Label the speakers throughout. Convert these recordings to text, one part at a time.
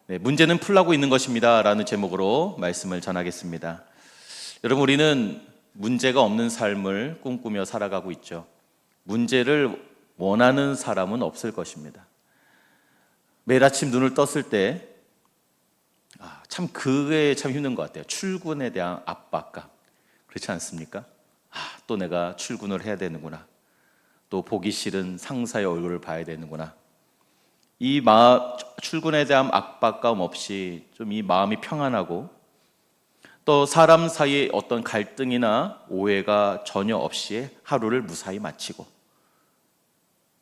Speaker 1: 네, 문제는 풀라고 있는 것입니다 라는 제목으로 말씀을 전하겠습니다. 여러분, 우리는 문제가 없는 삶을 꿈꾸며 살아가고 있죠. 문제를 원하는 사람은 없을 것입니다. 매일 아침 눈을 떴을 때 참 그게 참 힘든 것 같아요. 출근에 대한 압박감, 그렇지 않습니까? 또 내가 출근을 해야 되는구나, 또 보기 싫은 상사의 얼굴을 봐야 되는구나. 이 출근에 대한 압박감 없이 좀 이 마음이 평안하고, 또 사람 사이에 어떤 갈등이나 오해가 전혀 없이 하루를 무사히 마치고,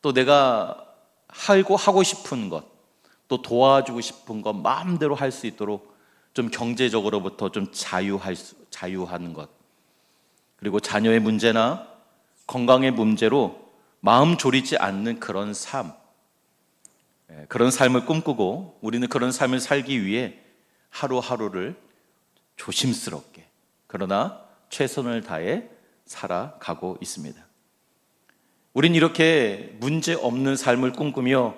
Speaker 1: 또 내가 하고 싶은 것, 또 도와주고 싶은 것 마음대로 할 수 있도록 좀 경제적으로부터 좀 자유하는 것, 그리고 자녀의 문제나 건강의 문제로 마음 졸이지 않는 그런 삶, 그런 삶을 꿈꾸고, 우리는 그런 삶을 살기 위해 하루하루를 조심스럽게 그러나 최선을 다해 살아가고 있습니다. 우린 이렇게 문제 없는 삶을 꿈꾸며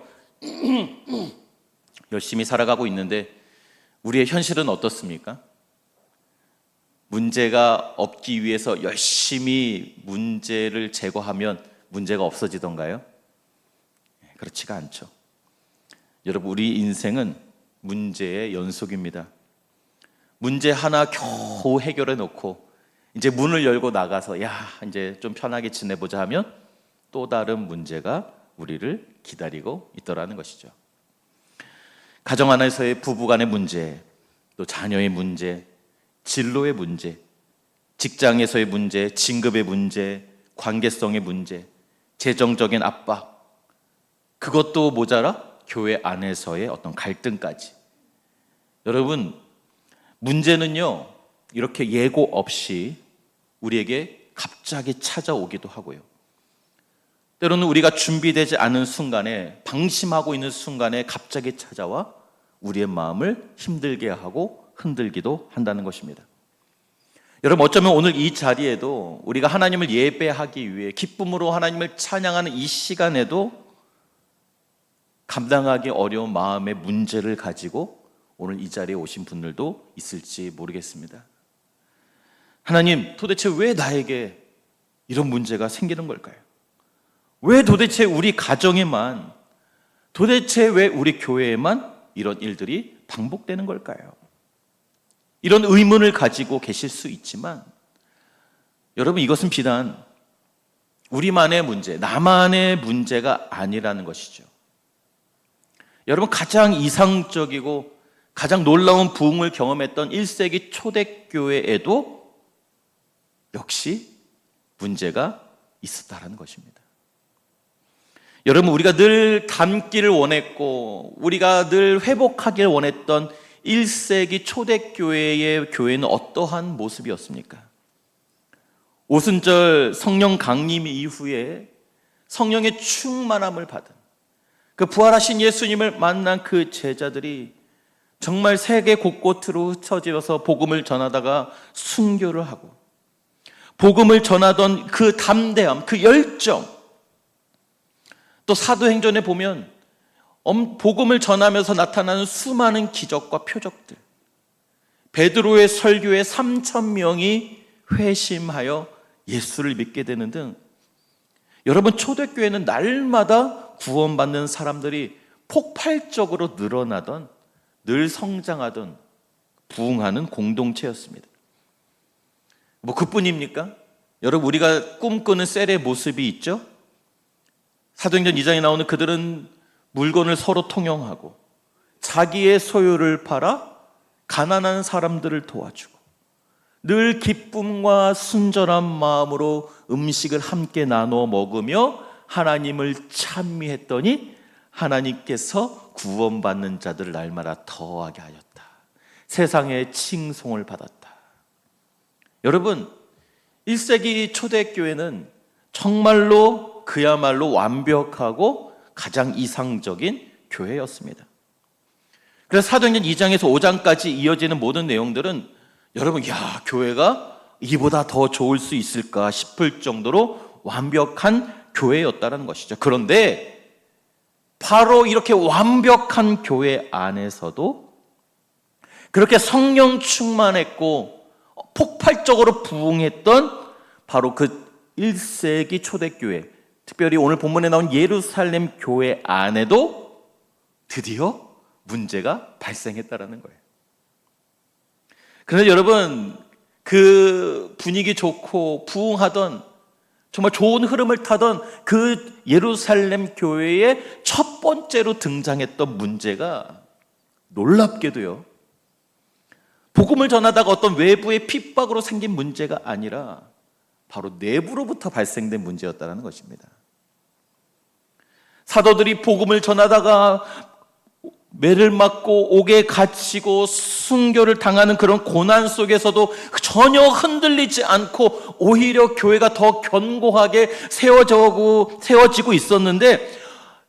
Speaker 1: 열심히 살아가고 있는데, 우리의 현실은 어떻습니까? 문제가 없기 위해서 열심히 문제를 제거하면 문제가 없어지던가요? 그렇지가 않죠. 여러분, 우리 인생은 문제의 연속입니다. 문제 하나 겨우 해결해 놓고 이제 문을 열고 나가서 이제 좀 편하게 지내보자 하면 또 다른 문제가 우리를 기다리고 있더라는 것이죠. 가정 안에서의 부부간의 문제, 또 자녀의 문제, 진로의 문제, 직장에서의 문제, 진급의 문제, 관계성의 문제, 재정적인 압박, 그것도 모자라 교회 안에서의 어떤 갈등까지. 여러분, 문제는요, 이렇게 예고 없이 우리에게 갑자기 찾아오기도 하고요, 때로는 우리가 준비되지 않은 순간에, 방심하고 있는 순간에 갑자기 찾아와 우리의 마음을 힘들게 하고 흔들기도 한다는 것입니다. 여러분, 어쩌면 오늘 이 자리에도 우리가 하나님을 예배하기 위해 기쁨으로 하나님을 찬양하는 이 시간에도 감당하기 어려운 마음의 문제를 가지고 오늘 이 자리에 오신 분들도 있을지 모르겠습니다. 하나님, 도대체 왜 나에게 이런 문제가 생기는 걸까요? 왜 도대체 우리 가정에만, 도대체 왜 우리 교회에만 이런 일들이 반복되는 걸까요? 이런 의문을 가지고 계실 수 있지만, 여러분, 이것은 비단 우리만의 문제, 나만의 문제가 아니라는 것이죠. 여러분, 가장 이상적이고 가장 놀라운 부흥을 경험했던 1세기 초대교회에도 역시 문제가 있었다는 것입니다. 여러분, 우리가 늘 닮기를 원했고 우리가 늘 회복하기를 원했던 1세기 초대교회의 교회는 어떠한 모습이었습니까? 오순절 성령 강림 이후에 성령의 충만함을 받은 그 부활하신 예수님을 만난 그 제자들이 정말 세계 곳곳으로 흩어져서 복음을 전하다가 순교를 하고, 복음을 전하던 그 담대함, 그 열정, 또 사도행전에 보면 복음을 전하면서 나타나는 수많은 기적과 표적들, 베드로의 설교에 3,000명이 회심하여 예수를 믿게 되는 등, 여러분, 초대교회는 날마다 구원받는 사람들이 폭발적으로 늘어나던, 늘 성장하던, 부흥하는 공동체였습니다. 그뿐입니까? 여러분, 우리가 꿈꾸는 셀의 모습이 있죠? 사도행전 2장에 나오는 그들은 물건을 서로 통용하고 자기의 소유를 팔아 가난한 사람들을 도와주고 늘 기쁨과 순전한 마음으로 음식을 함께 나눠 먹으며 하나님을 찬미했더니 하나님께서 구원받는 자들을 날마다 더하게 하였다. 세상의 칭송을 받았다. 여러분, 1세기 초대교회는 정말로 그야말로 완벽하고 가장 이상적인 교회였습니다. 그래서 사도행전 2장에서 5장까지 이어지는 모든 내용들은 여러분, 교회가 이보다 더 좋을 수 있을까 싶을 정도로 완벽한 교회였다는 것이죠. 그런데 바로 이렇게 완벽한 교회 안에서도 그렇게 성령 충만했고 폭발적으로 부흥했던 바로 그 1세기 초대교회, 특별히 오늘 본문에 나온 예루살렘 교회 안에도 드디어 문제가 발생했다라는 거예요. 그래서 여러분, 그 분위기 좋고 부흥하던 정말 좋은 흐름을 타던 그 예루살렘 교회의 첫 번째로 등장했던 문제가 놀랍게도요, 복음을 전하다가 어떤 외부의 핍박으로 생긴 문제가 아니라 바로 내부로부터 발생된 문제였다는 것입니다. 사도들이 복음을 전하다가 매를 맞고 옥에 갇히고 순교를 당하는 그런 고난 속에서도 전혀 흔들리지 않고 오히려 교회가 더 견고하게 세워지고 있었는데,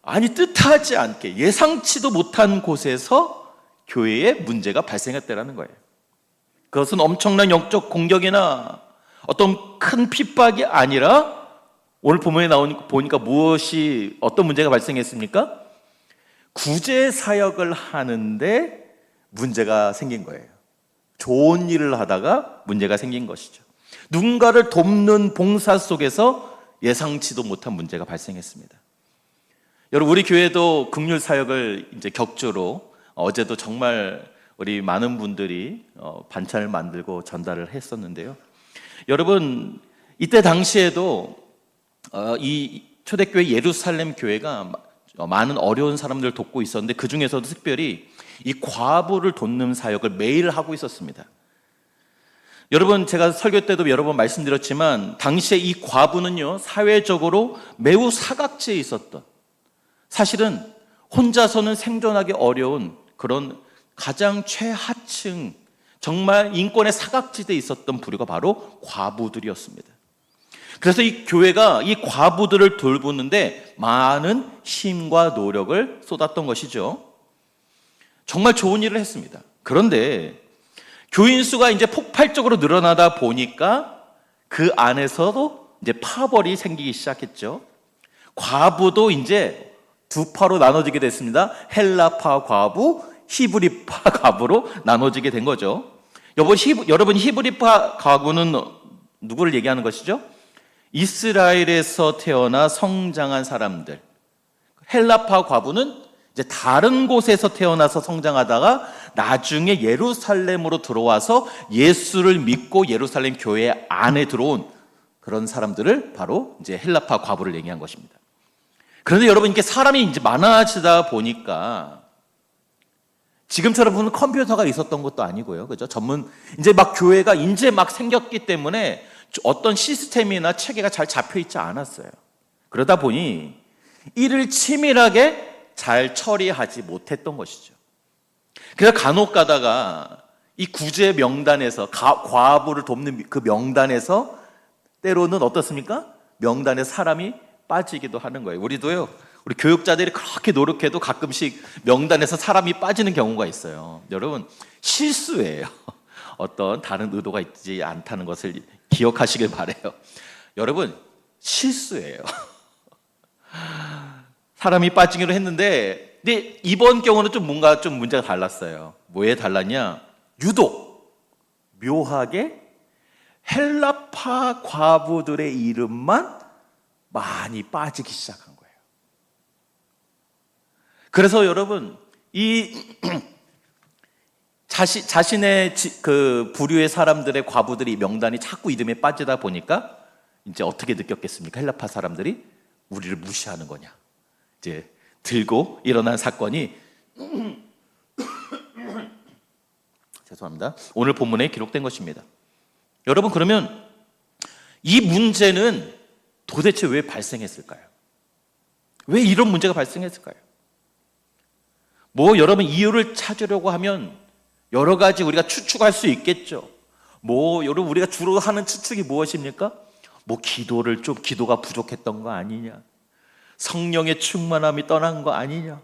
Speaker 1: 아니 뜻하지 않게 예상치도 못한 곳에서 교회에 문제가 발생했다는 거예요. 그것은 엄청난 영적 공격이나 어떤 큰 핍박이 아니라 오늘 본문에 보니까 어떤 문제가 발생했습니까? 구제 사역을 하는데 문제가 생긴 거예요. 좋은 일을 하다가 문제가 생긴 것이죠. 누군가를 돕는 봉사 속에서 예상치도 못한 문제가 발생했습니다. 여러분, 우리 교회도 긍휼 사역을 이제 격주로 어제도 정말 우리 많은 분들이 반찬을 만들고 전달을 했었는데요. 여러분, 이때 당시에도 이 초대교회 예루살렘 교회가 많은 어려운 사람들을 돕고 있었는데, 그 중에서도 특별히 이 과부를 돕는 사역을 매일 하고 있었습니다. 여러분, 제가 설교 때도 여러 번 말씀드렸지만 당시에 이 과부는요, 사회적으로 매우 사각지에 있었던, 사실은 혼자서는 생존하기 어려운 그런 가장 최하층, 정말 인권의 사각지대에 있었던 부류가 바로 과부들이었습니다. 그래서 이 교회가 이 과부들을 돌보는데 많은 힘과 노력을 쏟았던 것이죠. 정말 좋은 일을 했습니다. 그런데 교인 수가 이제 폭발적으로 늘어나다 보니까 그 안에서도 이제 파벌이 생기기 시작했죠. 과부도 이제 두 파로 나눠지게 됐습니다. 헬라파 과부, 히브리파 과부로 나눠지게 된 거죠. 여러분, 히브리파 과부는 누구를 얘기하는 것이죠? 이스라엘에서 태어나 성장한 사람들. 헬라파 과부는 이제 다른 곳에서 태어나서 성장하다가 나중에 예루살렘으로 들어와서 예수를 믿고 예루살렘 교회 안에 들어온 그런 사람들을 바로 이제 헬라파 과부를 얘기한 것입니다. 그런데 여러분, 이렇게 사람이 이제 많아지다 보니까 지금처럼 보는 컴퓨터가 있었던 것도 아니고요. 그죠? 이제 막 교회가 이제 막 생겼기 때문에 어떤 시스템이나 체계가 잘 잡혀 있지 않았어요. 그러다 보니 이를 치밀하게 잘 처리하지 못했던 것이죠. 그래서 간혹 가다가 이 구제 명단에서, 과부를 돕는 그 명단에서 때로는 어떻습니까? 명단에 사람이 빠지기도 하는 거예요. 우리도요, 우리 교육자들이 그렇게 노력해도 가끔씩 명단에서 사람이 빠지는 경우가 있어요. 여러분, 실수예요. 어떤 다른 의도가 있지 않다는 것을 기억하시길 바라요. 여러분, 실수예요. 사람이 빠지기로 했는데, 근데 이번 경우는 뭔가 문제가 달랐어요. 뭐에 달랐냐? 유독 묘하게 헬라파 과부들의 이름만 많이 빠지기 시작한 거예요. 그래서 여러분, 자신의 그 부류의 사람들의 과부들이 명단이 자꾸 이름에 빠지다 보니까 이제 어떻게 느꼈겠습니까? 헬라파 사람들이 우리를 무시하는 거냐. 이제 들고 일어난 사건이 죄송합니다. 오늘 본문에 기록된 것입니다. 여러분, 그러면 이 문제는 도대체 왜 발생했을까요? 왜 이런 문제가 발생했을까요? 여러분, 이유를 찾으려고 하면 여러 가지 우리가 추측할 수 있겠죠. 여러분, 우리가 주로 하는 추측이 무엇입니까? 기도가 부족했던 거 아니냐? 성령의 충만함이 떠난 거 아니냐?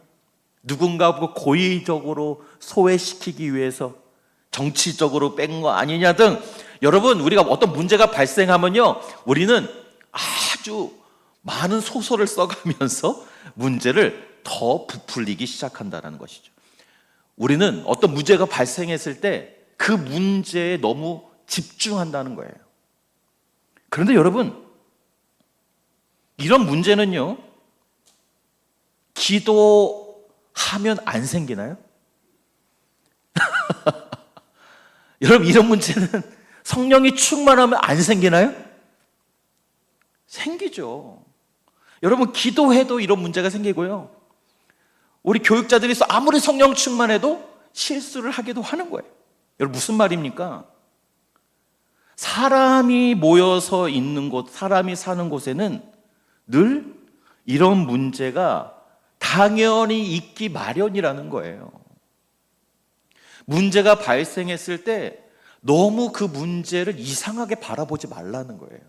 Speaker 1: 누군가 고의적으로 소외시키기 위해서 정치적으로 뺀 거 아니냐 등, 여러분, 우리가 어떤 문제가 발생하면요, 우리는 아주 많은 소설을 써가면서 문제를 더 부풀리기 시작한다는 것이죠. 우리는 어떤 문제가 발생했을 때 그 문제에 너무 집중한다는 거예요. 그런데 여러분, 이런 문제는요, 기도하면 안 생기나요? 여러분, 이런 문제는 성령이 충만하면 안 생기나요? 생기죠. 여러분, 기도해도 이런 문제가 생기고요. 우리 교육자들이 아무리 성령 충만해도 실수를 하기도 하는 거예요. 여러분, 무슨 말입니까? 사람이 모여서 있는 곳, 사람이 사는 곳에는 늘 이런 문제가 당연히 있기 마련이라는 거예요. 문제가 발생했을 때 너무 그 문제를 이상하게 바라보지 말라는 거예요.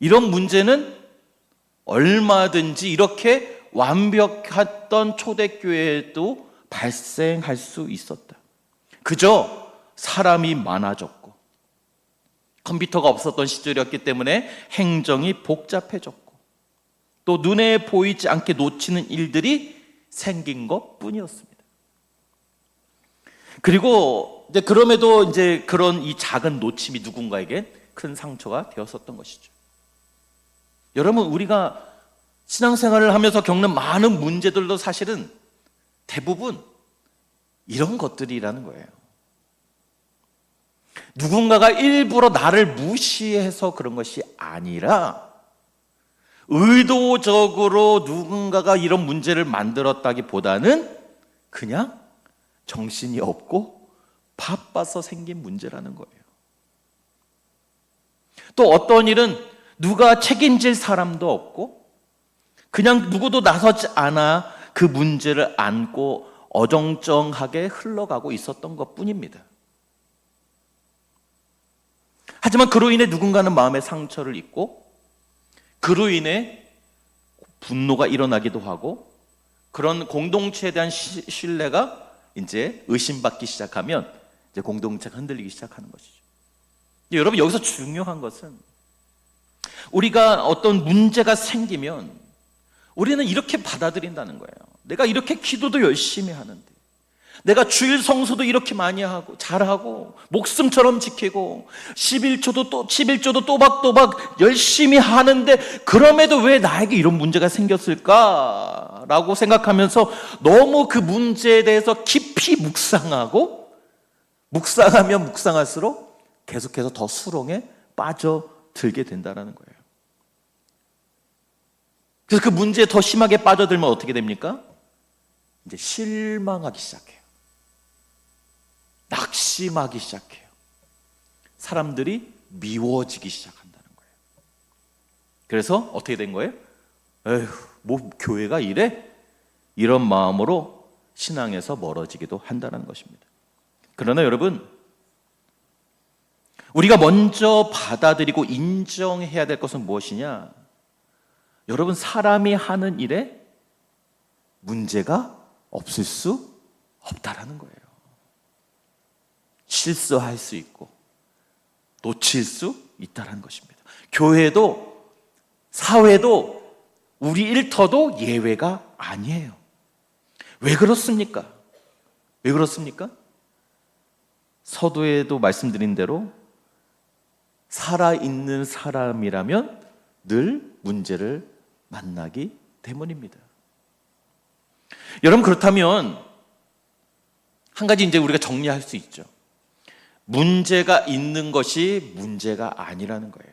Speaker 1: 이런 문제는 얼마든지 이렇게 완벽했던 초대교회에도 발생할 수 있었다. 그저 사람이 많아졌고 컴퓨터가 없었던 시절이었기 때문에 행정이 복잡해졌고 또 눈에 보이지 않게 놓치는 일들이 생긴 것 뿐이었습니다. 그리고 그럼에도 그런 이 작은 놓침이 누군가에게 큰 상처가 되었었던 것이죠. 여러분, 우리가 신앙생활을 하면서 겪는 많은 문제들도 사실은 대부분 이런 것들이라는 거예요. 누군가가 일부러 나를 무시해서 그런 것이 아니라 의도적으로 누군가가 이런 문제를 만들었다기보다는 그냥 정신이 없고 바빠서 생긴 문제라는 거예요. 또 어떤 일은 누가 책임질 사람도 없고 그냥 누구도 나서지 않아 그 문제를 안고 어정쩡하게 흘러가고 있었던 것뿐입니다. 하지만 그로 인해 누군가는 마음의 상처를 입고 그로 인해 분노가 일어나기도 하고 그런 공동체에 대한 신뢰가 이제 의심받기 시작하면 이제 공동체가 흔들리기 시작하는 것이죠. 여러분, 여기서 중요한 것은 우리가 어떤 문제가 생기면 우리는 이렇게 받아들인다는 거예요. 내가 이렇게 기도도 열심히 하는데, 내가 주일 성수도 이렇게 많이 하고 잘하고 목숨처럼 지키고 11조도 또박또박 열심히 하는데 그럼에도 왜 나에게 이런 문제가 생겼을까라고 생각하면서 너무 그 문제에 대해서 깊이 묵상하고 묵상하면 묵상할수록 계속해서 더 수렁에 빠져들게 된다는 거예요. 그래서 그 문제에 더 심하게 빠져들면 어떻게 됩니까? 이제 실망하기 시작해요. 낙심하기 시작해요. 사람들이 미워지기 시작한다는 거예요. 그래서 어떻게 된 거예요? 에휴, 뭐 교회가 이래? 이런 마음으로 신앙에서 멀어지기도 한다는 것입니다. 그러나 여러분, 우리가 먼저 받아들이고 인정해야 될 것은 무엇이냐? 여러분, 사람이 하는 일에 문제가 없을 수 없다라는 거예요. 실수할 수 있고 놓칠 수 있다는 것입니다. 교회도 사회도 우리 일터도 예외가 아니에요. 왜 그렇습니까? 왜 그렇습니까? 서두에도 말씀드린 대로 살아있는 사람이라면 늘 문제를 만나기 때문입니다. 여러분, 그렇다면 한 가지 이제 우리가 정리할 수 있죠. 문제가 있는 것이 문제가 아니라는 거예요.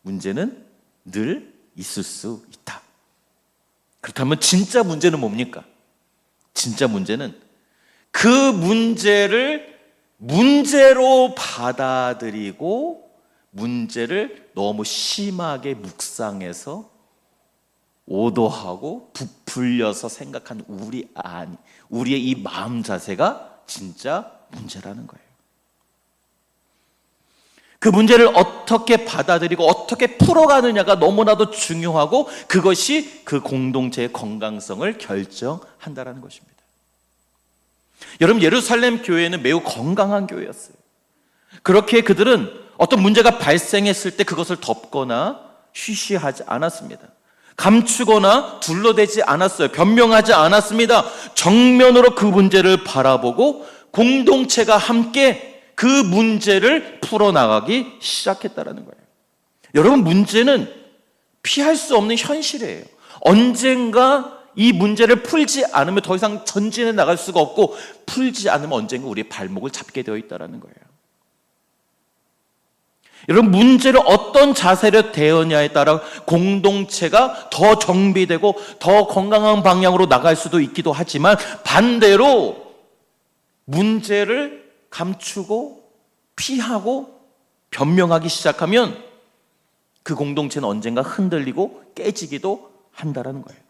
Speaker 1: 문제는 늘 있을 수 있다. 그렇다면 진짜 문제는 뭡니까? 진짜 문제는 그 문제를 문제로 받아들이고 문제를 너무 심하게 묵상해서 오도하고 부풀려서 생각한 우리의 이 마음 자세가 진짜 문제라는 거예요. 그 문제를 어떻게 받아들이고 어떻게 풀어가느냐가 너무나도 중요하고 그것이 그 공동체의 건강성을 결정한다는 것입니다. 여러분, 예루살렘 교회는 매우 건강한 교회였어요. 그렇게 그들은 어떤 문제가 발생했을 때 그것을 덮거나 쉬쉬하지 않았습니다. 감추거나 둘러대지 않았어요. 변명하지 않았습니다. 정면으로 그 문제를 바라보고 공동체가 함께 그 문제를 풀어나가기 시작했다는 거예요. 여러분, 문제는 피할 수 없는 현실이에요. 언젠가 이 문제를 풀지 않으면 더 이상 전진해 나갈 수가 없고, 풀지 않으면 언젠가 우리의 발목을 잡게 되어 있다는 거예요. 여러분, 문제를 어떤 자세로 대하냐에 따라 공동체가 더 정비되고 더 건강한 방향으로 나갈 수도 있기도 하지만, 반대로 문제를 감추고 피하고 변명하기 시작하면 그 공동체는 언젠가 흔들리고 깨지기도 한다는 거예요.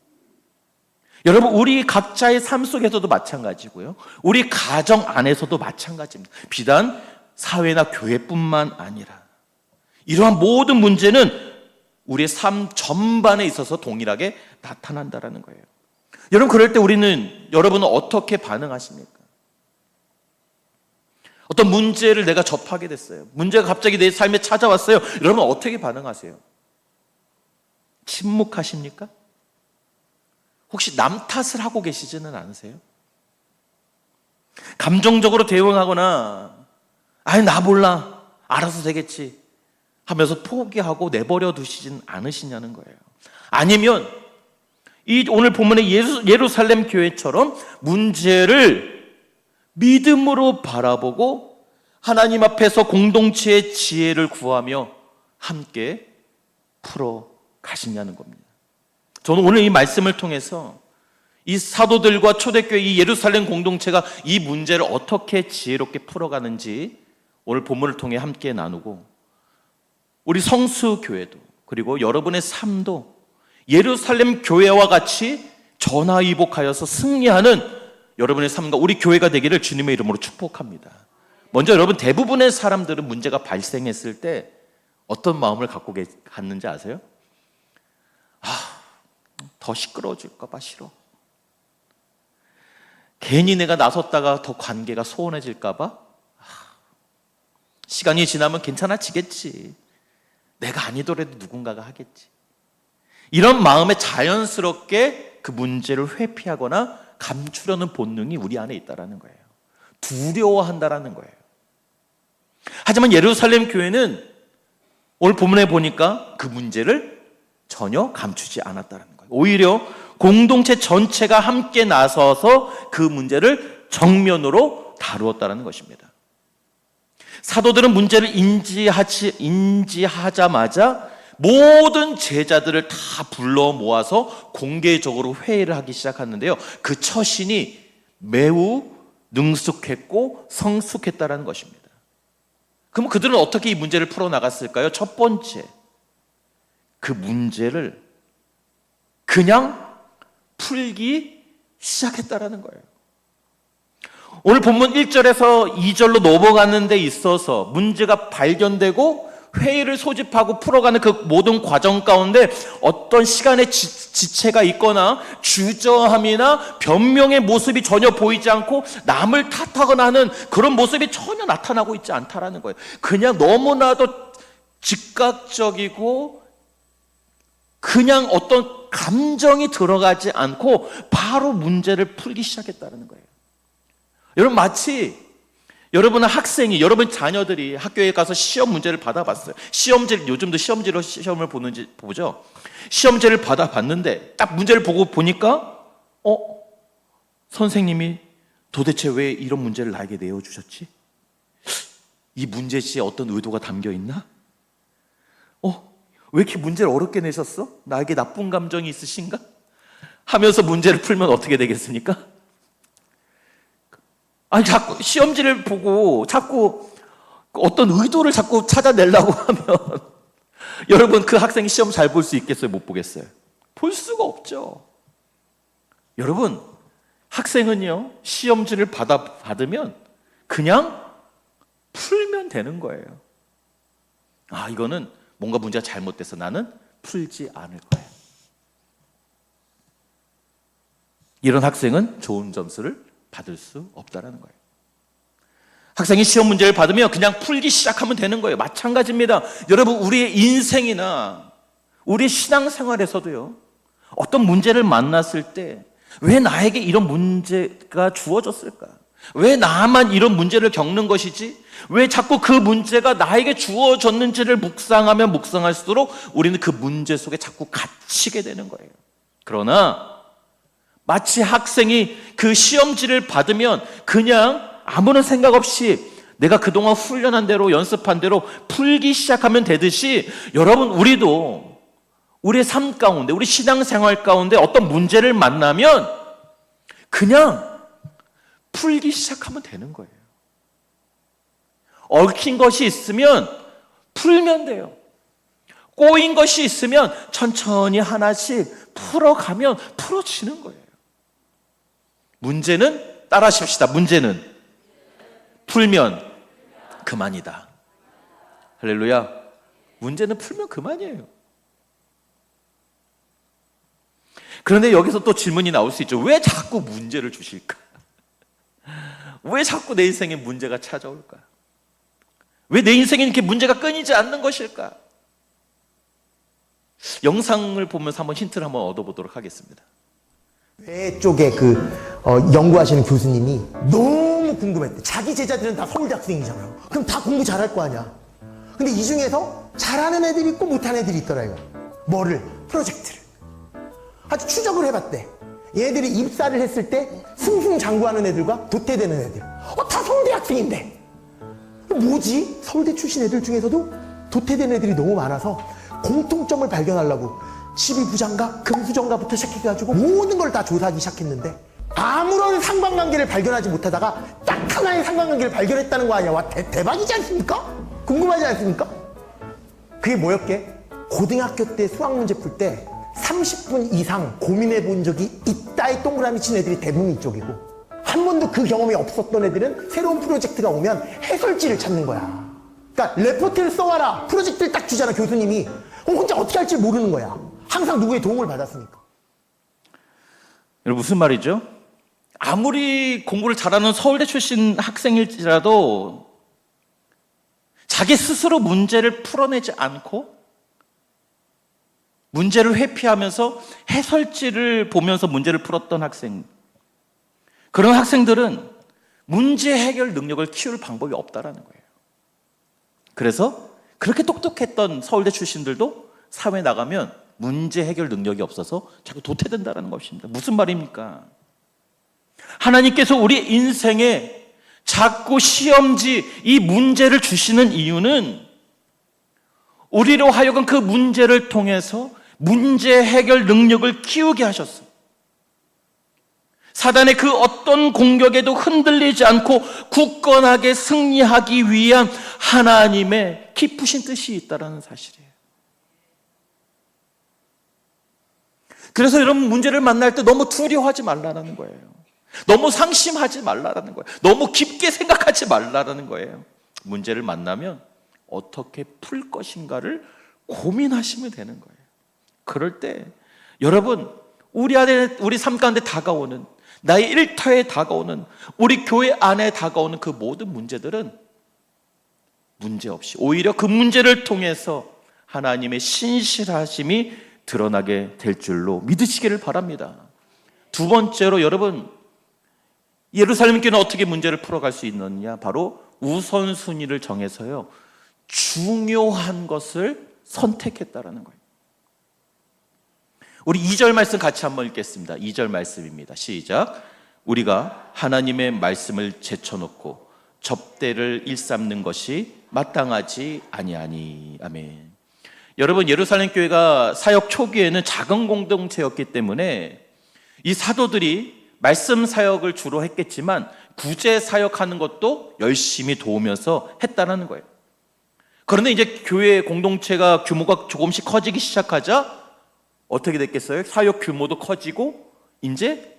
Speaker 1: 여러분, 우리 각자의 삶 속에서도 마찬가지고요, 우리 가정 안에서도 마찬가지입니다. 비단 사회나 교회뿐만 아니라 이러한 모든 문제는 우리의 삶 전반에 있어서 동일하게 나타난다는 거예요. 여러분, 그럴 때 여러분은 어떻게 반응하십니까? 어떤 문제를 내가 접하게 됐어요. 문제가 갑자기 내 삶에 찾아왔어요. 여러분, 어떻게 반응하세요? 침묵하십니까? 혹시 남 탓을 하고 계시지는 않으세요? 감정적으로 대응하거나 나 몰라, 알아서 되겠지 하면서 포기하고 내버려 두시진 않으시냐는 거예요. 아니면 오늘 본문의 예루살렘 교회처럼 문제를 믿음으로 바라보고 하나님 앞에서 공동체의 지혜를 구하며 함께 풀어 가시냐는 겁니다. 저는 오늘 이 말씀을 통해서 이 사도들과 초대교회 이 예루살렘 공동체가 이 문제를 어떻게 지혜롭게 풀어가는지 오늘 본문을 통해 함께 나누고, 우리 성수교회도 그리고 여러분의 삶도 예루살렘 교회와 같이 전화위복하여서 승리하는 여러분의 삶과 우리 교회가 되기를 주님의 이름으로 축복합니다. 먼저 여러분, 대부분의 사람들은 문제가 발생했을 때 어떤 마음을 갖고 갔는지 아세요? 더 시끄러워질까 봐 싫어. 괜히 내가 나섰다가 더 관계가 소원해질까 봐. 시간이 지나면 괜찮아지겠지. 내가 아니더라도 누군가가 하겠지. 이런 마음에 자연스럽게 그 문제를 회피하거나 감추려는 본능이 우리 안에 있다는 거예요. 두려워한다는 거예요. 하지만 예루살렘 교회는 오늘 본문에 보니까 그 문제를 전혀 감추지 않았다는 거예요. 오히려 공동체 전체가 함께 나서서 그 문제를 정면으로 다루었다는 것입니다. 사도들은 문제를 인지하자마자 모든 제자들을 다 불러 모아서 공개적으로 회의를 하기 시작했는데요, 그 처신이 매우 능숙했고 성숙했다는 것입니다. 그럼 그들은 어떻게 이 문제를 풀어나갔을까요? 첫 번째, 그 문제를 그냥 풀기 시작했다라는 거예요. 오늘 본문 1절에서 2절로 넘어가는 데 있어서 문제가 발견되고 회의를 소집하고 풀어가는 그 모든 과정 가운데 어떤 시간의 지체가 있거나 주저함이나 변명의 모습이 전혀 보이지 않고 남을 탓하거나 하는 그런 모습이 전혀 나타나고 있지 않다라는 거예요. 그냥 너무나도 즉각적이고 그냥 어떤 감정이 들어가지 않고 바로 문제를 풀기 시작했다는 거예요. 여러분, 마치 여러분은 학생이, 여러분 자녀들이 학교에 가서 시험 문제를 받아봤어요. 시험지를, 요즘도 시험지로 시험을 보죠. 시험지를 받아봤는데 딱 문제를 보니까 선생님이 도대체 왜 이런 문제를 나에게 내어주셨지? 이 문제지에 어떤 의도가 담겨 있나? 왜 이렇게 문제를 어렵게 내셨어? 나에게 나쁜 감정이 있으신가? 하면서 문제를 풀면 어떻게 되겠습니까? 자꾸 시험지를 보고 자꾸 어떤 의도를 자꾸 찾아내려고 하면 여러분, 그 학생이 시험 잘 볼 수 있겠어요? 못 보겠어요? 볼 수가 없죠. 여러분, 학생은요, 시험지를 받으면 그냥 풀면 되는 거예요. 이거는 뭔가 문제가 잘못돼서 나는 풀지 않을 거야. 이런 학생은 좋은 점수를 받을 수 없다라는 거예요. 학생이 시험 문제를 받으면 그냥 풀기 시작하면 되는 거예요. 마찬가지입니다. 여러분, 우리의 인생이나 우리 신앙생활에서도요, 어떤 문제를 만났을 때 왜 나에게 이런 문제가 주어졌을까? 왜 나만 이런 문제를 겪는 것이지? 왜 자꾸 그 문제가 나에게 주어졌는지를 묵상하면 묵상할수록 우리는 그 문제 속에 자꾸 갇히게 되는 거예요. 그러나 마치 학생이 그 시험지를 받으면 그냥 아무런 생각 없이 내가 그동안 훈련한 대로 연습한 대로 풀기 시작하면 되듯이 여러분 우리도 우리의 삶 가운데 우리 신앙생활 가운데 어떤 문제를 만나면 그냥 풀기 시작하면 되는 거예요. 얽힌 것이 있으면 풀면 돼요. 꼬인 것이 있으면 천천히 하나씩 풀어가면 풀어지는 거예요. 문제는 따라하십시다. 문제는 풀면 그만이다. 할렐루야. 문제는 풀면 그만이에요. 그런데 여기서 또 질문이 나올 수 있죠. 왜 자꾸 문제를 주실까? 왜 자꾸 내 인생에 문제가 찾아올까? 왜 내 인생에 이렇게 문제가 끊이지 않는 것일까? 영상을 보면서 한번 힌트를 한번 얻어보도록 하겠습니다.
Speaker 2: 뇌 쪽에 연구하시는 교수님이 너무 궁금했대. 자기 제자들은 다 서울대 학생이잖아요. 그럼 다 공부 잘할 거 아니야. 근데 이 중에서 잘하는 애들이 있고 못하는 애들이 있더라고요. 뭐를? 프로젝트를. 아주 추적을 해봤대. 얘들이 입사를 했을 때 승승장구하는 애들과 도태되는 애들. 다 서울대 학생인데. 뭐지? 서울대 출신 애들 중에서도 도태되는 애들이 너무 많아서 공통점을 발견하려고 12부장과 금수저인가부터 시작해가지고 모든 걸 다 조사하기 시작했는데 아무런 상관관계를 발견하지 못하다가 딱 하나의 상관관계를 발견했다는 거 아니야. 와, 대박이지 않습니까? 궁금하지 않습니까? 그게 뭐였게? 고등학교 때 수학 문제 풀 때 30분 이상 고민해 본 적이 있다의 동그라미 친 애들이 대부분 이쪽이고 한 번도 그 경험이 없었던 애들은 새로운 프로젝트가 오면 해설지를 찾는 거야. 그러니까 레포트를 써와라. 프로젝트를 딱 주잖아 교수님이. 혼자 어떻게 할지 모르는 거야. 항상 누구의 도움을 받았으니까.
Speaker 1: 여러분 무슨 말이죠? 아무리 공부를 잘하는 서울대 출신 학생일지라도 자기 스스로 문제를 풀어내지 않고 문제를 회피하면서 해설지를 보면서 문제를 풀었던 학생, 그런 학생들은 문제 해결 능력을 키울 방법이 없다라는 거예요. 그래서 그렇게 똑똑했던 서울대 출신들도 사회에 나가면 문제 해결 능력이 없어서 자꾸 도태된다는 것입니다. 무슨 말입니까? 하나님께서 우리 인생에 자꾸 시험지 이 문제를 주시는 이유는 우리로 하여금 그 문제를 통해서 문제 해결 능력을 키우게 하셨어요. 사단의 그 어떤 공격에도 흔들리지 않고 굳건하게 승리하기 위한 하나님의 깊으신 뜻이 있다는 사실이에요. 그래서 여러분 문제를 만날 때 너무 두려워하지 말라는 거예요. 너무 상심하지 말라는 거예요. 너무 깊게 생각하지 말라는 거예요. 문제를 만나면 어떻게 풀 것인가를 고민하시면 되는 거예요. 그럴 때 여러분 우리 삶 가운데 다가오는 나의 일터에 다가오는 우리 교회 안에 다가오는 그 모든 문제들은 문제없이 오히려 그 문제를 통해서 하나님의 신실하심이 드러나게 될 줄로 믿으시기를 바랍니다. 두 번째로 여러분 예루살렘 교회는 어떻게 문제를 풀어갈 수 있느냐? 바로 우선순위를 정해서요 중요한 것을 선택했다라는 거예요. 우리 2절 말씀 같이 한번 읽겠습니다. 2절 말씀입니다. 시작. 우리가 하나님의 말씀을 제쳐놓고 접대를 일삼는 것이 마땅하지 아니하니. 아멘. 여러분 예루살렘 교회가 사역 초기에는 작은 공동체였기 때문에 이 사도들이 말씀 사역을 주로 했겠지만 구제 사역하는 것도 열심히 도우면서 했다는 거예요. 그런데 이제 교회 공동체가 규모가 조금씩 커지기 시작하자 어떻게 됐겠어요? 사역 규모도 커지고 이제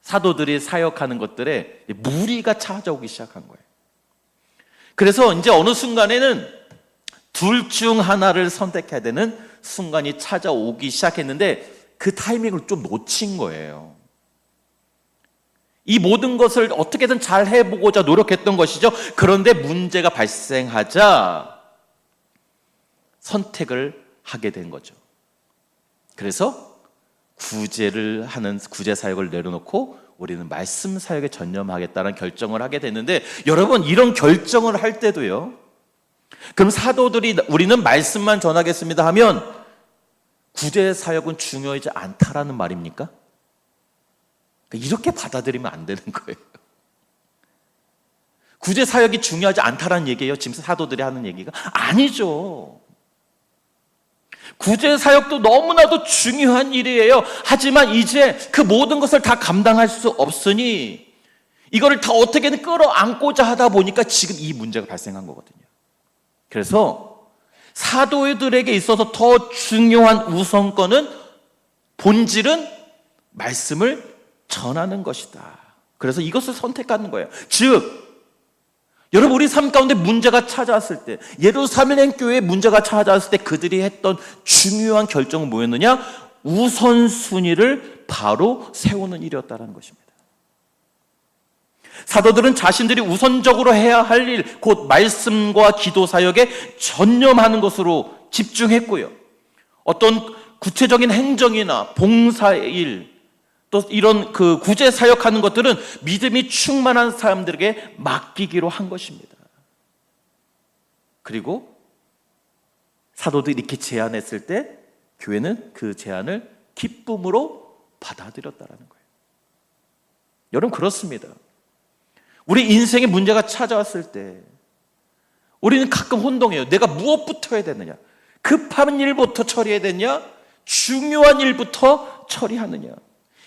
Speaker 1: 사도들이 사역하는 것들에 무리가 찾아오기 시작한 거예요. 그래서 이제 어느 순간에는 둘 중 하나를 선택해야 되는 순간이 찾아오기 시작했는데 그 타이밍을 좀 놓친 거예요. 이 모든 것을 어떻게든 잘 해보고자 노력했던 것이죠. 그런데 문제가 발생하자 선택을 하게 된 거죠. 그래서 구제를 하는 구제 사역을 내려놓고 우리는 말씀 사역에 전념하겠다는 결정을 하게 됐는데, 여러분 이런 결정을 할 때도요, 그럼 사도들이 우리는 말씀만 전하겠습니다 하면 구제 사역은 중요하지 않다라는 말입니까? 이렇게 받아들이면 안 되는 거예요. 구제 사역이 중요하지 않다라는 얘기예요, 지금 사도들이 하는 얘기가? 아니죠. 구제 사역도 너무나도 중요한 일이에요. 하지만 이제 그 모든 것을 다 감당할 수 없으니 이거를 다 어떻게든 끌어안고자 하다 보니까 지금 이 문제가 발생한 거거든요. 그래서 사도들에게 있어서 더 중요한 우선권은, 본질은 말씀을 전하는 것이다. 그래서 이것을 선택하는 거예요. 즉, 여러분 우리 삶 가운데 문제가 찾아왔을 때, 예루살렘 교회에 문제가 찾아왔을 때 그들이 했던 중요한 결정은 뭐였느냐? 우선순위를 바로 세우는 일이었다는 것입니다. 사도들은 자신들이 우선적으로 해야 할 일, 곧 말씀과 기도 사역에 전념하는 것으로 집중했고요. 어떤 구체적인 행정이나 봉사의 일, 또 이런 그 구제 사역하는 것들은 믿음이 충만한 사람들에게 맡기기로 한 것입니다. 그리고 사도들이 이렇게 제안했을 때 교회는 그 제안을 기쁨으로 받아들였다는 거예요. 여러분 그렇습니다. 우리 인생에 문제가 찾아왔을 때 우리는 가끔 혼동해요. 내가 무엇부터 해야 되느냐? 급한 일부터 처리해야 되느냐? 중요한 일부터 처리하느냐?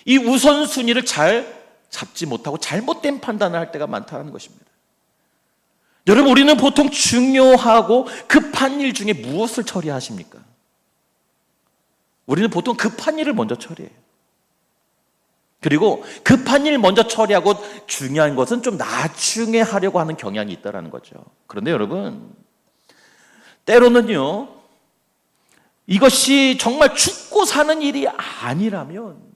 Speaker 1: 이 우선순위를 잘 잡지 못하고 잘못된 판단을 할 때가 많다는 것입니다. 여러분 우리는 보통 중요하고 급한 일 중에 무엇을 처리하십니까? 우리는 보통 급한 일을 먼저 처리해요. 그리고 급한 일 먼저 처리하고 중요한 것은 좀 나중에 하려고 하는 경향이 있다는 거죠. 그런데 여러분, 때로는요, 이것이 정말 죽고 사는 일이 아니라면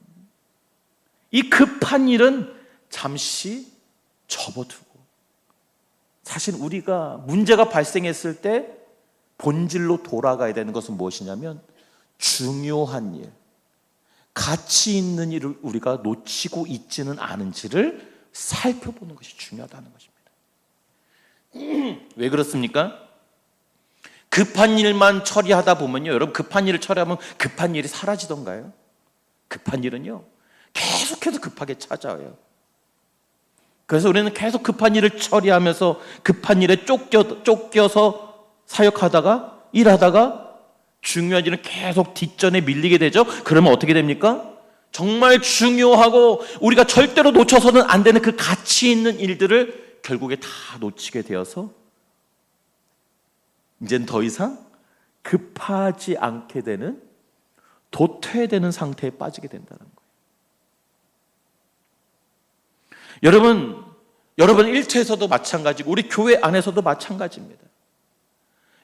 Speaker 1: 이 급한 일은 잠시 접어두고, 사실 우리가 문제가 발생했을 때 본질로 돌아가야 되는 것은 무엇이냐면 중요한 일, 가치 있는 일을 우리가 놓치고 있지는 않은지를 살펴보는 것이 중요하다는 것입니다. 왜 그렇습니까? 급한 일만 처리하다 보면요, 여러분 급한 일을 처리하면 급한 일이 사라지던가요? 급한 일은요 계속해서 급하게 찾아와요. 그래서 우리는 계속 급한 일을 처리하면서 급한 일에 쫓겨서 사역하다가 일하다가 중요한 일은 계속 뒷전에 밀리게 되죠. 그러면 어떻게 됩니까? 정말 중요하고 우리가 절대로 놓쳐서는 안 되는 그 가치 있는 일들을 결국에 다 놓치게 되어서 이제는 더 이상 급하지 않게 되는, 도태되는 상태에 빠지게 된다는 거예요. 여러분 일터에서도 마찬가지고 우리 교회 안에서도 마찬가지입니다.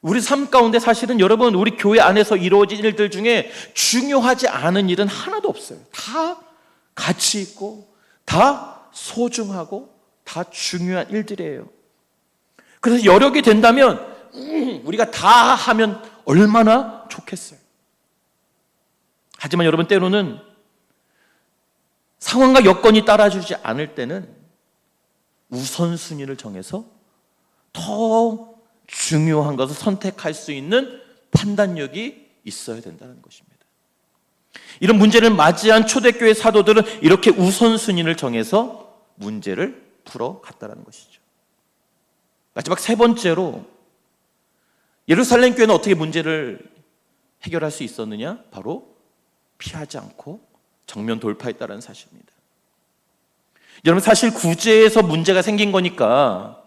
Speaker 1: 우리 삶 가운데 사실은 여러분 우리 교회 안에서 이루어진 일들 중에 중요하지 않은 일은 하나도 없어요. 다 가치 있고 다 소중하고 다 중요한 일들이에요. 그래서 여력이 된다면 우리가 다 하면 얼마나 좋겠어요. 하지만 여러분 때로는 상황과 여건이 따라주지 않을 때는 우선순위를 정해서 더 중요한 것을 선택할 수 있는 판단력이 있어야 된다는 것입니다. 이런 문제를 맞이한 초대교회 사도들은 이렇게 우선순위를 정해서 문제를 풀어갔다는 것이죠. 마지막 세 번째로 예루살렘 교회는 어떻게 문제를 해결할 수 있었느냐? 바로 피하지 않고 정면 돌파했다는 사실입니다. 여러분 사실 구제에서 문제가 생긴 거니까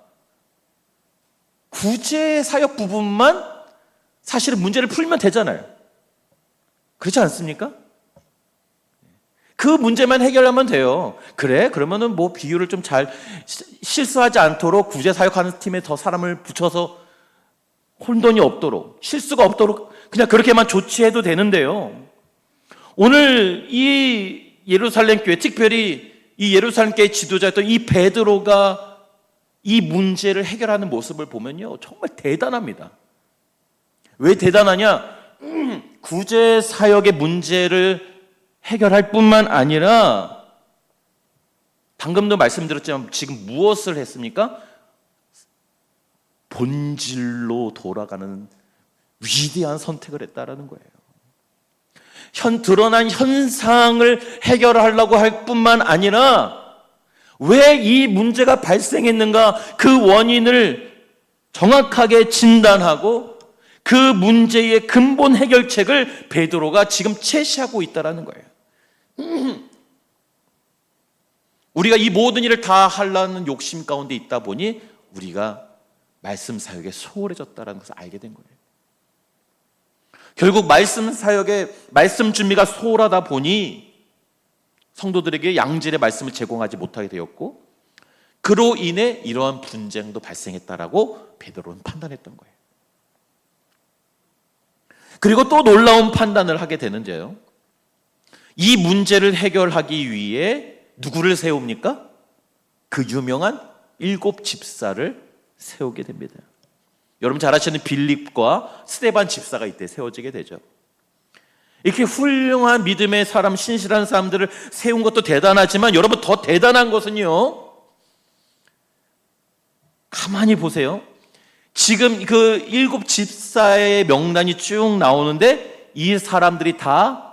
Speaker 1: 구제 사역 부분만 사실은 문제를 풀면 되잖아요. 그렇지 않습니까? 그 문제만 해결하면 돼요. 그래? 그러면은 뭐 비율을 좀 잘 실수하지 않도록 구제 사역하는 팀에 더 사람을 붙여서 혼돈이 없도록, 실수가 없도록 그냥 그렇게만 조치해도 되는데요. 오늘 이 예루살렘 교회, 특별히 이 예루살렘 교회 지도자였던 이 베드로가 이 문제를 해결하는 모습을 보면요 정말 대단합니다. 왜 대단하냐? 구제 사역의 문제를 해결할 뿐만 아니라 방금도 말씀드렸지만 지금 무엇을 했습니까? 본질로 돌아가는 위대한 선택을 했다라는 거예요. 드러난 현상을 해결하려고 할 뿐만 아니라 왜 이 문제가 발생했는가 그 원인을 정확하게 진단하고 그 문제의 근본 해결책을 베드로가 지금 제시하고 있다는 거예요. 우리가 이 모든 일을 다 하려는 욕심 가운데 있다 보니 우리가 말씀 사역에 소홀해졌다는 것을 알게 된 거예요. 결국 말씀 사역에 말씀 준비가 소홀하다 보니 성도들에게 양질의 말씀을 제공하지 못하게 되었고 그로 인해 이러한 분쟁도 발생했다라고 베드로는 판단했던 거예요. 그리고 또 놀라운 판단을 하게 되는데요. 이 문제를 해결하기 위해 누구를 세웁니까? 그 유명한 7 집사를 세우게 됩니다. 여러분 잘 아시는 빌립과 스데반 집사가 이때 세워지게 되죠. 이렇게 훌륭한 믿음의 사람, 신실한 사람들을 세운 것도 대단하지만 여러분 더 대단한 것은요. 가만히 보세요. 지금 그 7 집사의 명단이 쭉 나오는데 이 사람들이 다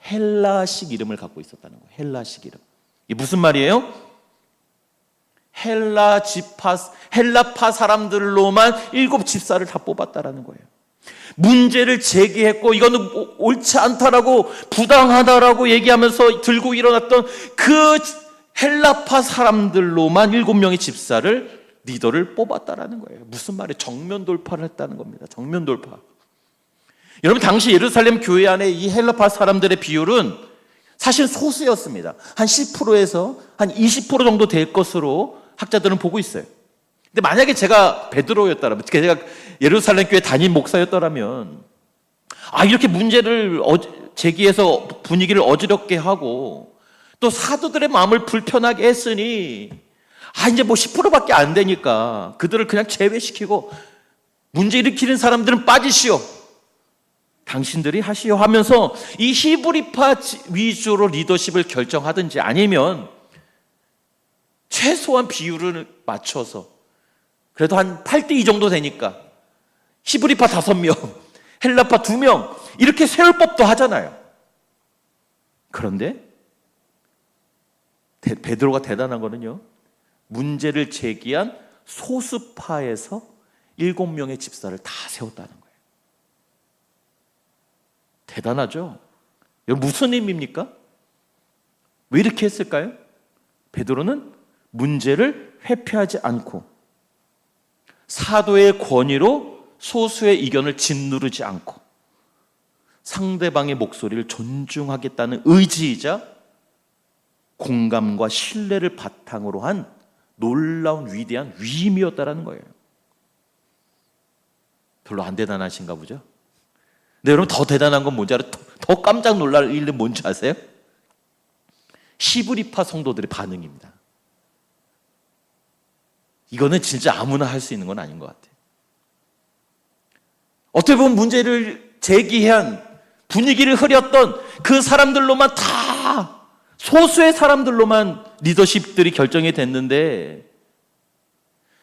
Speaker 1: 헬라식 이름을 갖고 있었다는 거예요. 헬라식 이름. 이게 무슨 말이에요? 헬라파 사람들로만 7 집사를 다 뽑았다라는 거예요. 문제를 제기했고 이거는 옳지 않다라고 부당하다라고 얘기하면서 들고 일어났던 그 헬라파 사람들로만 7명의 집사를 리더를 뽑았다라는 거예요. 무슨 말이에요? 정면 돌파를 했다는 겁니다. 정면 돌파. 여러분 당시 예루살렘 교회 안에 이 헬라파 사람들의 비율은 사실 소수였습니다. 한 10%에서 한 20% 정도 될 것으로 학자들은 보고 있어요. 근데 만약에 제가 베드로였다면, 제가 예루살렘 교회 담임 목사였더라면 이렇게 문제를 제기해서 분위기를 어지럽게 하고 또 사도들의 마음을 불편하게 했으니 이제 뭐 10%밖에 안 되니까 그들을 그냥 제외시키고 문제 일으키는 사람들은 빠지시오. 당신들이 하시오 하면서 이 히브리파 위주로 리더십을 결정하든지 아니면 최소한 비율을 맞춰서 그래도 한 8대2 정도 되니까 히브리파 5명, 헬라파 2명 이렇게 세울 법도 하잖아요. 그런데 베드로가 대단한 거는요. 문제를 제기한 소수파에서 7명의 집사를 다 세웠다는 거예요. 대단하죠? 여러분 무슨 의미입니까? 왜 이렇게 했을까요? 베드로는 문제를 회피하지 않고 사도의 권위로 소수의 의견을 짓누르지 않고 상대방의 목소리를 존중하겠다는 의지이자 공감과 신뢰를 바탕으로 한 놀라운 위대한 위임이었다라는 거예요. 별로 안 대단하신가 보죠? 근데 여러분 더 대단한 건 뭔지 알아요? 더 깜짝 놀랄 일은 뭔지 아세요? 히브리파 성도들의 반응입니다. 이거는 진짜 아무나 할 수 있는 건 아닌 것 같아요. 어떻게 보면 문제를 제기한 분위기를 흐렸던 그 사람들로만 다 소수의 사람들로만 리더십들이 결정이 됐는데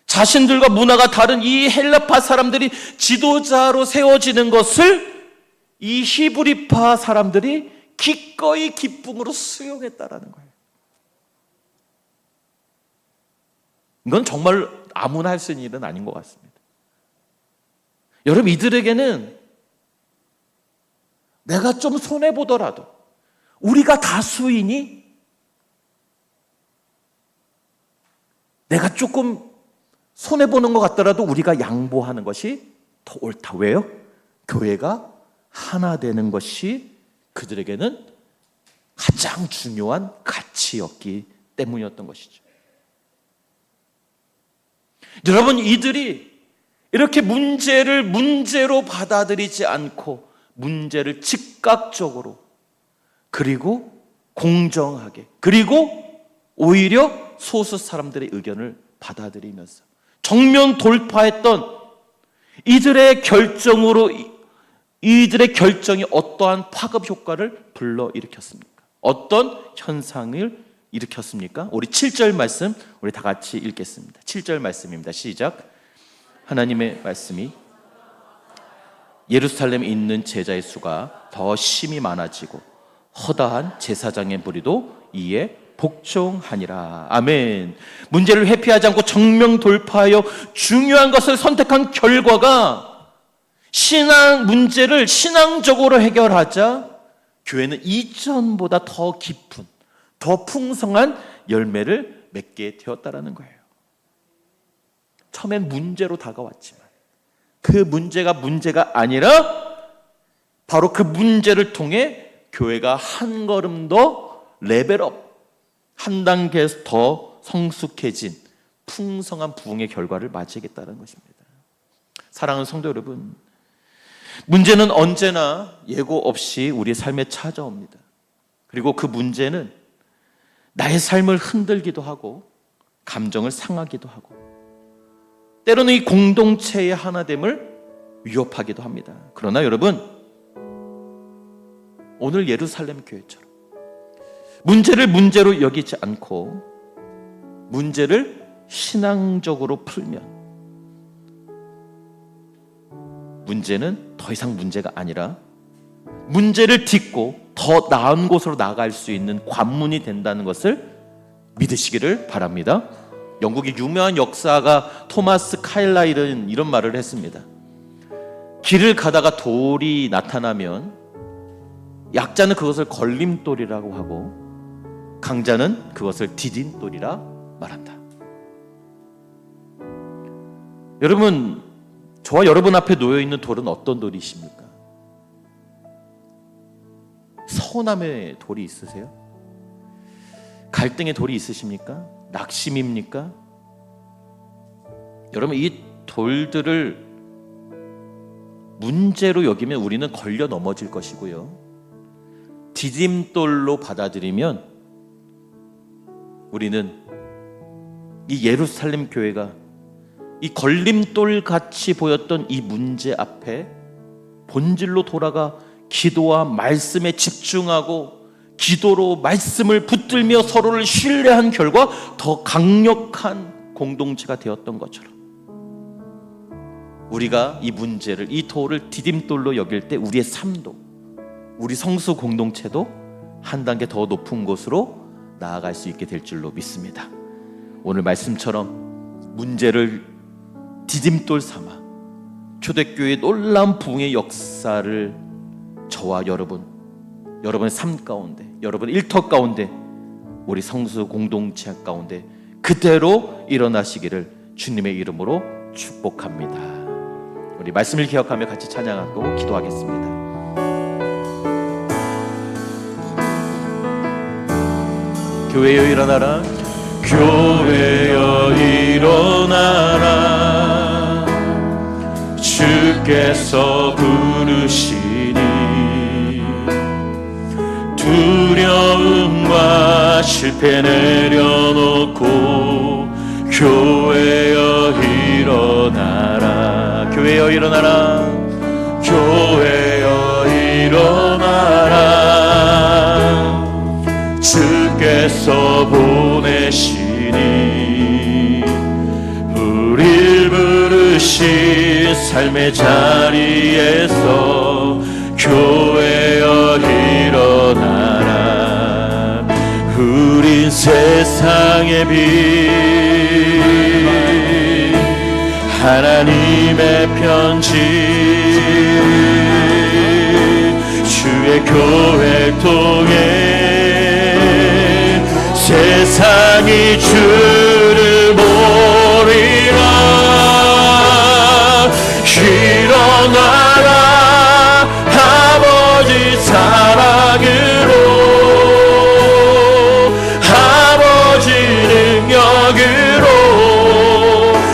Speaker 1: 자신들과 문화가 다른 이 헬라파 사람들이 지도자로 세워지는 것을 이 히브리파 사람들이 기꺼이 기쁨으로 수용했다라는 거예요. 이건 정말 아무나 할 수 있는 일은 아닌 것 같습니다. 여러분 이들에게는 내가 좀 손해보더라도 우리가 다수이니 내가 조금 손해보는 것 같더라도 우리가 양보하는 것이 더 옳다. 왜요? 교회가 하나 되는 것이 그들에게는 가장 중요한 가치였기 때문이었던 것이죠. 여러분 이들이 이렇게 문제를 문제로 받아들이지 않고 문제를 즉각적으로 그리고 공정하게 그리고 오히려 소수 사람들의 의견을 받아들이면서 정면 돌파했던 이들의 결정으로 이들의 결정이 어떠한 파급 효과를 불러일으켰습니까? 어떤 현상을 일으켰습니까? 우리 7절 말씀 우리 다 같이 읽겠습니다. 7절 말씀입니다. 시작. 하나님의 말씀이 예루살렘에 있는 제자의 수가 더 심히 많아지고 허다한 제사장의 무리도 이에 복종하니라. 아멘. 문제를 회피하지 않고 정면 돌파하여 중요한 것을 선택한 결과가 신앙 문제를 신앙적으로 해결하자 교회는 이전보다 더 깊은, 더 풍성한 열매를 맺게 되었다라는 거예요. 처음엔 문제로 다가왔지만 그 문제가 문제가 아니라 바로 그 문제를 통해 교회가 한 걸음 더 레벨업, 한 단계 더 성숙해진 풍성한 부흥의 결과를 맞이하겠다는 것입니다. 사랑하는 성도 여러분, 문제는 언제나 예고 없이 우리의 삶에 찾아옵니다. 그리고 그 문제는 나의 삶을 흔들기도 하고 감정을 상하기도 하고 때로는 이 공동체의 하나됨을 위협하기도 합니다. 그러나 여러분, 오늘 예루살렘 교회처럼 문제를 문제로 여기지 않고 문제를 신앙적으로 풀면 문제는 더 이상 문제가 아니라 문제를 딛고 더 나은 곳으로 나아갈 수 있는 관문이 된다는 것을 믿으시기를 바랍니다. 영국의 유명한 역사가 토마스 카일라일은 이런 말을 했습니다. 길을 가다가 돌이 나타나면 약자는 그것을 걸림돌이라고 하고 강자는 그것을 디딤돌이라 말한다. 여러분, 저와 여러분 앞에 놓여있는 돌은 어떤 돌이십니까? 서운함의 돌이 있으세요? 갈등의 돌이 있으십니까? 낙심입니까? 여러분, 이 돌들을 문제로 여기면 우리는 걸려 넘어질 것이고요, 디딤돌로 받아들이면 우리는 이 예루살렘 교회가 이 걸림돌 같이 보였던 이 문제 앞에 본질로 돌아가 기도와 말씀에 집중하고 기도로 말씀을 붙들며 서로를 신뢰한 결과 더 강력한 공동체가 되었던 것처럼 우리가 이 문제를, 이 돌을 디딤돌로 여길 때 우리의 삶도, 우리 성수 공동체도 한 단계 더 높은 곳으로 나아갈 수 있게 될 줄로 믿습니다. 오늘 말씀처럼 문제를 디딤돌 삼아 초대교회의 놀라운 부흥의 역사를 저와 여러분의 삶 가운데, 여러분의 일터 가운데, 우리 성수 공동체 가운데 그대로 일어나시기를 주님의 이름으로 축복합니다. 우리 말씀을 기억하며 같이 찬양하고 기도하겠습니다. 교회여 일어나라, 교회여 일어나라, 주께서 부르시니 두려움과 실패 내려놓고 교회여 일어나라, 교회여 일어나라, 교회여 일어나라, 주께서 보내시니 우릴 부르신 삶의 자리에서 교회여 일어나라. 우린 세상의 빛, 하나님의 편지, 주의 교회를 통해 세상이 주를 보리라. 일어나라, 아버지 사랑으로, 아버지 능력으로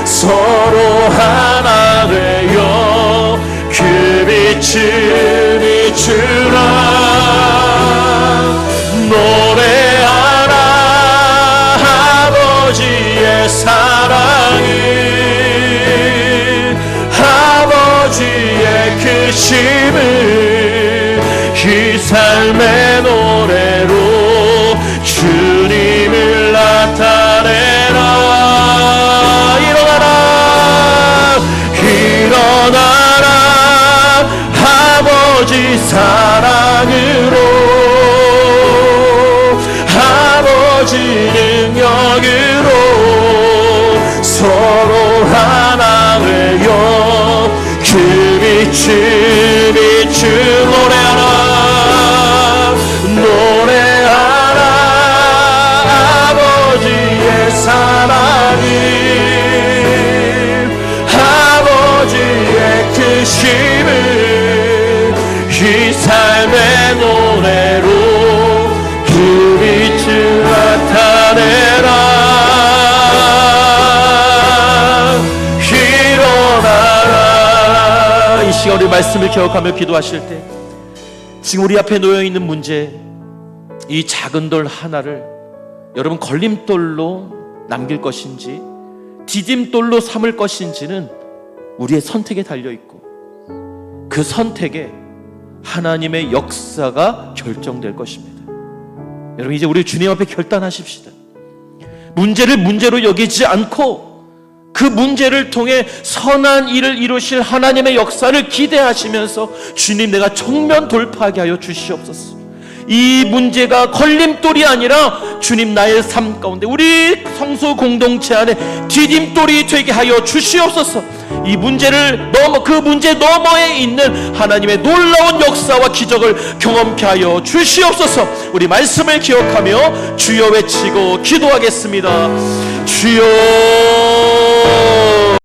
Speaker 1: 서로 하나 되어 그 빛을 비추라. 노래하라 아버지의 사랑을, 아버지의 크심을 이 삶의 노래로 주비 주 노래하라 노래하라 아버지의 사랑이 아버지의 크심을 이 삶의 노래로 그 빛을 나타내라 일어나라. 이 시간 우리 말씀을 기억하며 기도하실 때 지금 우리 앞에 놓여있는 문제, 이 작은 돌 하나를 여러분 걸림돌로 남길 것인지 디딤돌로 삼을 것인지는 우리의 선택에 달려있고 그 선택에 하나님의 역사가 결정될 것입니다. 여러분 이제 우리 주님 앞에 결단하십시다. 문제를 문제로 여기지 않고 그 문제를 통해 선한 일을 이루실 하나님의 역사를 기대하시면서 주님 내가 정면 돌파하게 하여 주시옵소서. 이 문제가 걸림돌이 아니라 주님 나의 삶 가운데 우리 성소 공동체 안에 디딤돌이 되게 하여 주시옵소서. 이 문제를 넘어 그 문제 너머에 있는 하나님의 놀라운 역사와 기적을 경험케 하여 주시옵소서. 우리 말씀을 기억하며 주여 외치고 기도하겠습니다. 주여